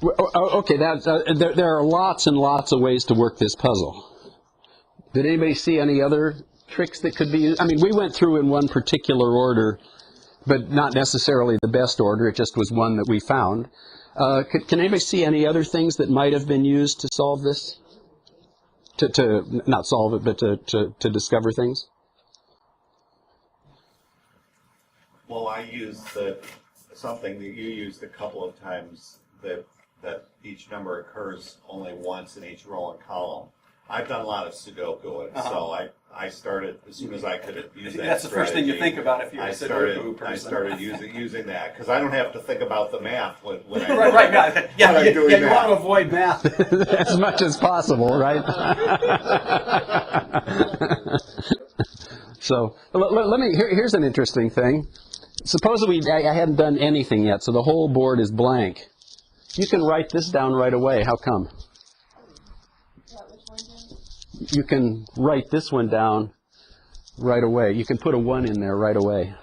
Okay, there are lots and lots of ways to work this puzzle. Did anybody see any other tricks that could be used? I mean, we went through in one particular order, but not necessarily the best order. It just was one that we found. Can anybody see any other things that might have been used to solve this? To not solve it, but to discover things? Well, I used something that you used a couple of times, that each number occurs only once in each row and column. I've done a lot of Sudoku, and so I started as soon as I could use that. That's the first thing you think about if you're a Sudoku person. I started using that because I don't have to think about the math when I'm doing you want to avoid math as much as possible, right? So let me. Here's an interesting thing. Suppose I hadn't done anything yet, so the whole board is blank. You can write this down right away. How come? You can write this one down right away. You can put a 1 in there right away.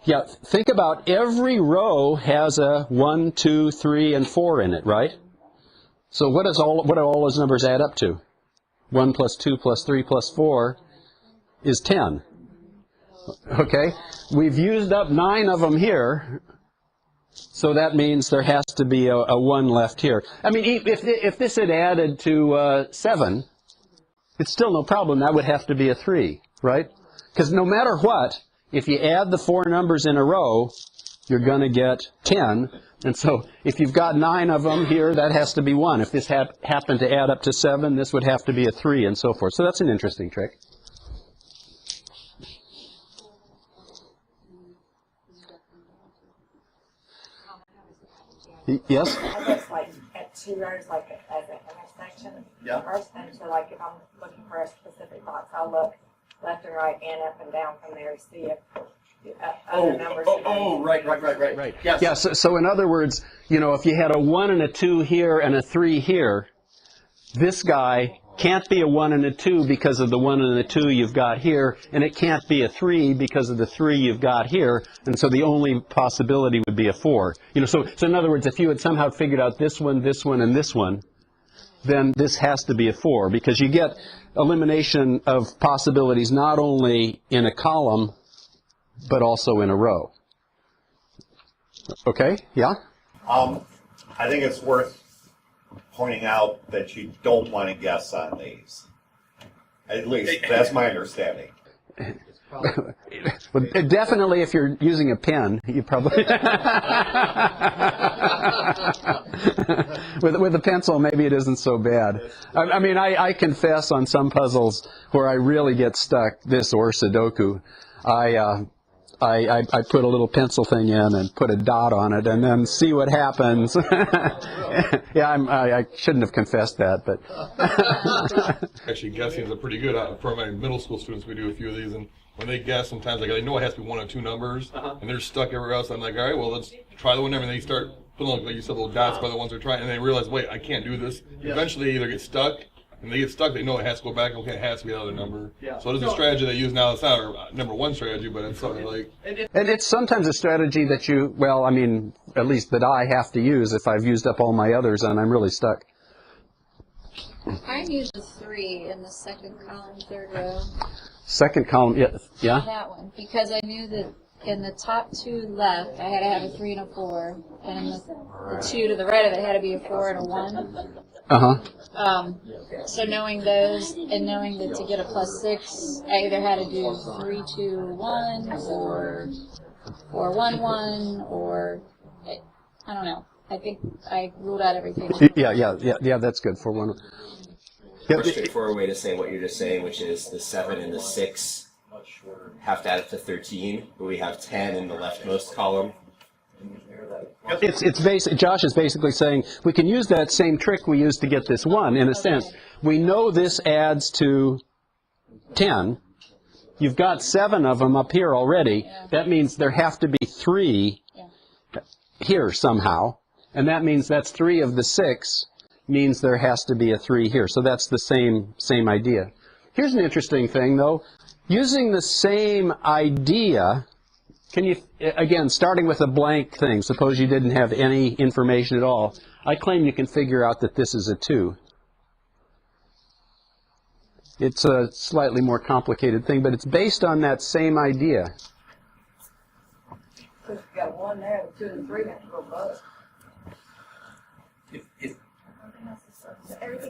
Yeah, think about every row has a 1, 2, 3, and 4 in it, right? So what do all those numbers add up to? 1 plus 2 plus 3 plus 4 is 10. Okay? We've used up 9 of them here. So that means there has to be a 1 left here. I mean, if this had added to 7, it's still no problem. That would have to be a 3, right? Because no matter what, if you add the 4 numbers in a row, you're going to get 10. And so if you've got 9 of them here, that has to be 1. If this happened to add up to 7, this would have to be a 3, and so forth. So that's an interesting trick. Yes? I guess like at 2 rows, like as an intersection. Yeah. First, and so like if I'm looking for a specific box, I'll look left and right and up and down from there to see if other numbers. Right. Yes. Yeah, so in other words, if you had a 1 and a 2 here and a 3 here, this guy can't be a 1 and a 2 because of the 1 and the 2 you've got here, and it can't be a 3 because of the 3 you've got here, and so the only possibility would be a 4. So in other words, if you had somehow figured out this one, and this one, then this has to be a 4, because you get elimination of possibilities not only in a column, but also in a row. Okay? Yeah? I think it's worth pointing out that you don't want to guess on these. At least, that's my understanding. Well, definitely if you're using a pen, you probably... with a pencil, maybe it isn't so bad. I mean, I confess on some puzzles where I really get stuck, this or Sudoku, I put a little pencil thing in and put a dot on it and then see what happens. Yeah, I shouldn't have confessed that, but... Actually, guessing is pretty good. For my middle school students, we do a few of these, and when they guess, sometimes they know it has to be 1 or 2 numbers, and they're stuck everywhere else. I'm like, all right, well, let's try the one number, and they start putting, like you said, little dots by the ones they're trying, and they realize, wait, I can't do this. Yeah. Eventually, they either get stuck, and they get stuck, they know it has to go back, okay, it has to be another number. Yeah. So it is a strategy they use now. It's not our number 1 strategy, but it's something like... And it's sometimes a strategy that you, well, I mean, at least that I have to use if I've used up all my others and I'm really stuck. I use a 3 in the second column, third row. Second column, yeah? That one, because I knew that in the top 2 left, I had to have a 3 and a 4, and in the 2 to the right of it had to be a 4 and a 1. So knowing those, and knowing that to get a +6, I either had to do 3, 2, 1, or 1, 1, or I don't know. I think I ruled out everything. Yeah, that's good for 1. More straightforward way to say what you're just saying, which is the 7 and the 6 have to add up to 13, but we have 10 in the leftmost column. Josh is basically saying we can use that same trick we used to get this 1 in a sense. We know this adds to 10. You've got 7 of them up here already. That means there have to be 3 here somehow, and that means that's 3 of the 6 means there has to be a 3 here. So that's the same idea. Here's an interesting thing, though. Using the same idea, can you, again, starting with a blank thing, suppose you didn't have any information at all, I claim you can figure out that this is a 2. It's a slightly more complicated thing, but it's based on that same idea. Because you got 1 there, the 2 and 3 have to go both.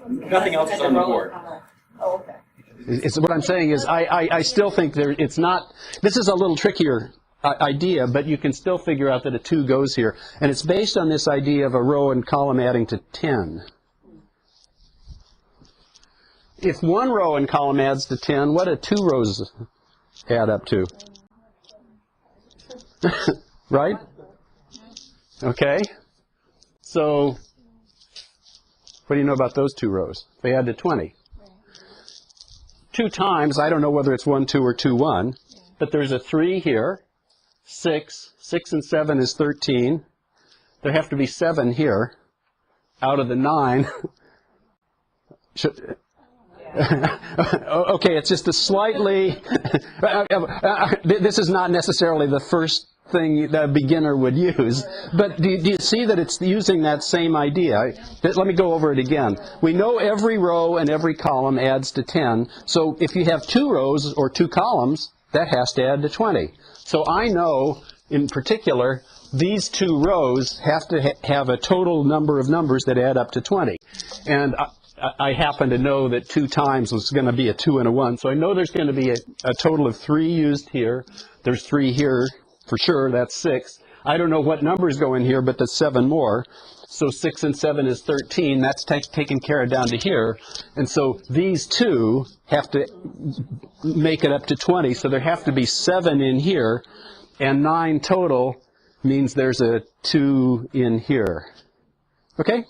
Nothing else is on the board. Oh, okay. It's, what I'm saying is I still think it's not, this is a little trickier idea, but you can still figure out that a 2 goes here. And it's based on this idea of a row and column adding to 10. If 1 row and column adds to 10, what do 2 rows add up to? Right? Okay. So, what do you know about those 2 rows? They add to 20. 2 times, I don't know whether it's 1, 2, or 2, 1, but there's a 3 here, 6 and 7 is 13. There have to be 7 here out of the 9. Okay, it's just a slightly, this is not necessarily the first thing that a beginner would use, but do you see that it's using that same idea? Let me go over it again. We know every row and every column adds to 10, so if you have 2 rows or 2 columns, that has to add to 20. So I know, in particular, these 2 rows have to have a total number of numbers that add up to 20. And I happen to know that 2 times was going to be a 2 and a 1, so I know there's going to be a total of 3 used here. There's 3 here for sure, that's 6. I don't know what numbers go in here, but there's 7 more. So 6 and 7 is 13. That's taken care of down to here. And so these 2 have to make it up to 20, so there have to be 7 in here, and 9 total means there's a 2 in here. Okay?